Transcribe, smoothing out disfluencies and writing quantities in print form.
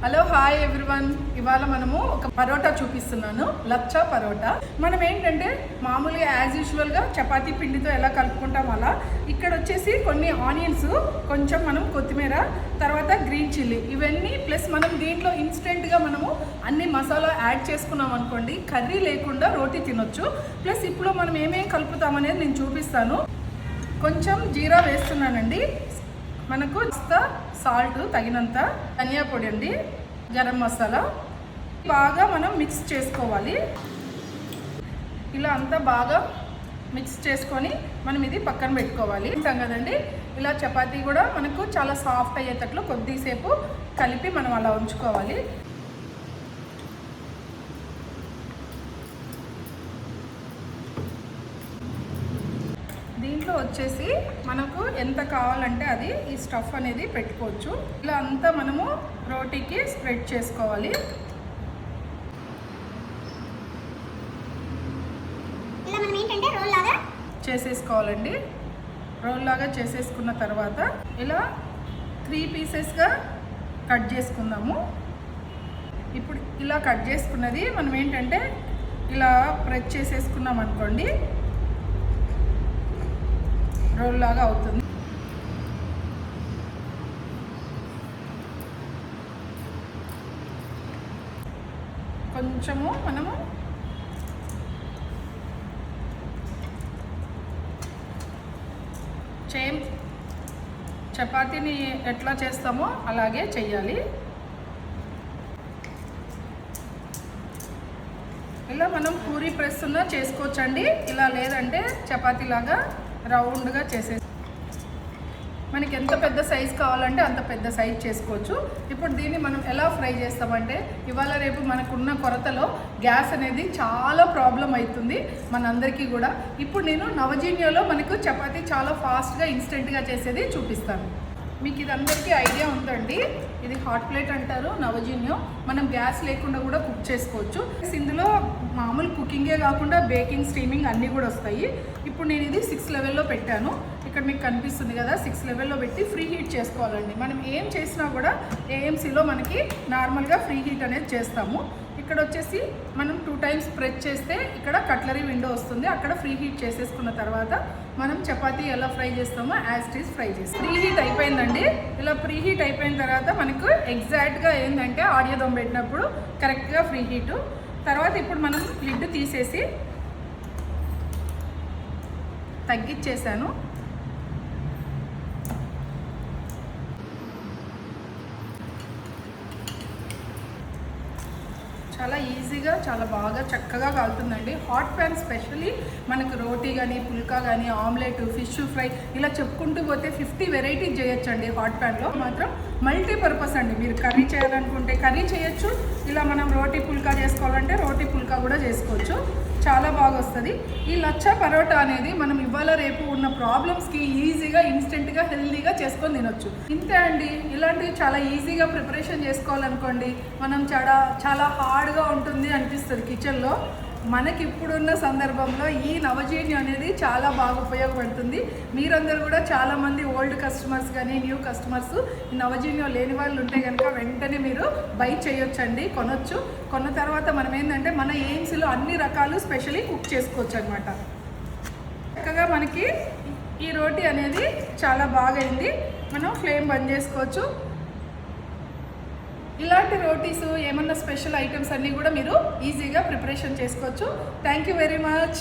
Hello hi everyone. ఇవాళ మనము ఒక పరోటా చూపిస్తున్నాను, లచ్చా పరోటా. మనం ఏంటంటే మామూలుగా యాజ్ యూజువల్గా చపాతీ పిండితో ఎలా కలుపుకుంటాం అలా ఇక్కడ వచ్చేసి కొన్ని ఆనియన్స్, కొంచెం మనం కొత్తిమీర, తర్వాత గ్రీన్ చిల్లీ, ఇవన్నీ ప్లస్ మనం దీంట్లో ఇన్స్టెంట్గా మనము అన్ని మసాలా యాడ్ చేసుకున్నాం అనుకోండి, కర్రీ లేకుండా రోటీ తినొచ్చు. ప్లస్ ఇప్పుడు మనం ఏమేమి కలుపుతామనేది నేను చూపిస్తాను. కొంచెం జీరా వేస్తున్నానండి, మనకు సాల్ట్ తగినంత, ధనియా పొడి అండి, గరం మసాలా, బాగా మనం మిక్స్ చేసుకోవాలి. ఇలా అంతా బాగా మిక్స్ చేసుకొని మనం ఇది పక్కన పెట్టుకోవాలి. అంటాం కదండి, ఇలా చపాతీ కూడా మనకు చాలా సాఫ్ట్ అయ్యేటట్లు కొద్దిసేపు కలిపి మనం అలా ఉంచుకోవాలి. దీంట్లో వచ్చేసి మనకు ఎంత కావాలంటే అది ఈ స్టఫ్ అనేది పెట్టుకోవచ్చు. ఇలా అంతా మనము రోటీకి స్ప్రెడ్ చేసుకోవాలి. ఇలా మనం ఏంటంటే రోల్ లాగా చేసేసుకోవాలండి. రోల్ లాగా చేసేసుకున్న తర్వాత ఇలా 3 పీసెస్గా కట్ చేసుకుందాము. ఇప్పుడు ఇలా కట్ చేసుకున్నది మనం ఏంటంటే ఇలా ప్రెస్ చేసేసుకున్నాం అనుకోండి, రోల్ లాగా అవుతుంది. కొంచెము మనము సేమ్ చపాతీని ఎట్లా చేస్తామో అలాగే చెయ్యాలి. ఇలా మనం పూరీ ప్రెస్ ఉన్నా చేసుకోవచ్చండి. ఇలా లేదంటే చపాతీలాగా రౌండ్గా చేసేసి మనకి ఎంత పెద్ద సైజ్ కావాలంటే అంత పెద్ద సైజ్ చేసుకోవచ్చు. ఇప్పుడు దీన్ని మనం ఎలా ఫ్రై చేస్తామంటే, ఇవాళ రేపు మనకున్న కొరతలో గ్యాస్ అనేది చాలా ప్రాబ్లం అవుతుంది మనందరికీ కూడా. ఇప్పుడు నేను నవజీన్యోలో మనకు చపాతీ చాలా ఫాస్ట్గా ఇన్స్టెంట్గా చేసేది చూపిస్తాను. మీకు ఇది అందరికీ ఐడియా ఉందండి, ఇది హాట్ ప్లేట్ అంటారు నవజీన్యో. మనం గ్యాస్ లేకుండా కూడా కుక్ చేసుకోవచ్చు. ఇందులో మామూలు కుకింగే కాకుండా బేకింగ్, స్టీమింగ్ అన్నీ కూడా వస్తాయి. ఇప్పుడు నేను ఇది 6 లెవెల్లో పెట్టాను. ఇక్కడ మీకు కనిపిస్తుంది కదా, 6 లెవెల్లో పెట్టి ఫ్రీ హీట్ చేసుకోవాలండి. మనం ఏం చేసినా కూడా ఏఎంసీలో మనకి నార్మల్గా ఫ్రీ హీట్ అనేది చేస్తాము. ఇక్కడ వచ్చేసి మనం 2 టైమ్స్ ప్రెస్ చేస్తే ఇక్కడ కట్లరీ విండో వస్తుంది. అక్కడ ఫ్రీ హీట్ చేసేసుకున్న తర్వాత మనం చపాతీ ఎలా ఫ్రై చేస్తామో యాజ్ ఇట్ ఈస్ ఫ్రై చేస్తాం. ఫ్రీ హీట్ అయిపోయిందండి. ఇలా ఫ్రీ హీట్ అయిపోయిన తర్వాత మనకు ఎగ్జాక్ట్గా ఏంటంటే ఆడియో దమ్ పెట్టినప్పుడు కరెక్ట్గా ఫ్రీ హీటు. తర్వాత ఇప్పుడు మనం లిడ్ తీసేసి తగ్గించేసాను. చాలా ఈజీగా, చాలా బాగా చక్కగా కాలుతుందండి. హాట్ ప్యాన్ స్పెషల్లీ మనకు రోటీ కానీ, పుల్కా కానీ, ఆమ్లెట్, ఫిష్ ఫ్రై ఇలా చెప్పుకుంటూ పోతే 50 వెరైటీస్ చేయొచ్చండి. హాట్ ప్యాన్లో మాత్రం మల్టీపర్పస్ అండి. మీరు కర్రీ చేయాలనుకుంటే కర్రీ చేయొచ్చు, ఇలా మనం రోటీ పుల్కా చేసుకోవాలంటే రోటీ పుల్కా కూడా చేసుకోవచ్చు. చాలా బాగా వస్తుంది. ఈ లచ్చా పరోటా అనేది మనం ఇవాళ రేపు ఉన్న ప్రాబ్లమ్స్కి ఈజీగా, ఇన్స్టెంట్గా, హెల్తీగా చేసుకొని తినొచ్చు. ఇంతే అండి. ఇలాంటివి చాలా ఈజీగా ప్రిపరేషన్ చేసుకోవాలనుకోండి, మనం చాలా హార్డ్గా ఉంటుంది అనిపిస్తుంది కిచెన్లో. మనకి ఇప్పుడున్న సందర్భంలో ఈ నవజీన్యం అనేది చాలా బాగా ఉపయోగపడుతుంది. మీరందరూ కూడా చాలామంది ఓల్డ్ కస్టమర్స్ కానీ, న్యూ కస్టమర్స్ ఈ నవజీన్యం లేని వాళ్ళు ఉంటే కనుక వెంటనే మీరు బై చేయొచ్చండి, కొనొచ్చు. కొన్న తర్వాత మనం ఏంటంటే మన ఎయిమ్స్లో అన్ని రకాలు స్పెషల్లీ కుక్ చేసుకోవచ్చు అనమాట. చక్కగా మనకి ఈ రోటీ అనేది చాలా బాగా అయింది. మనం ఫ్లేమ్ బంద్ చేసుకోవచ్చు. ఇలాంటి రోటీస్, ఏమన్నా స్పెషల్ ఐటమ్స్ అన్నీ కూడా మీరు ఈజీగా ప్రిపరేషన్ చేసుకోవచ్చు. Thank you very much.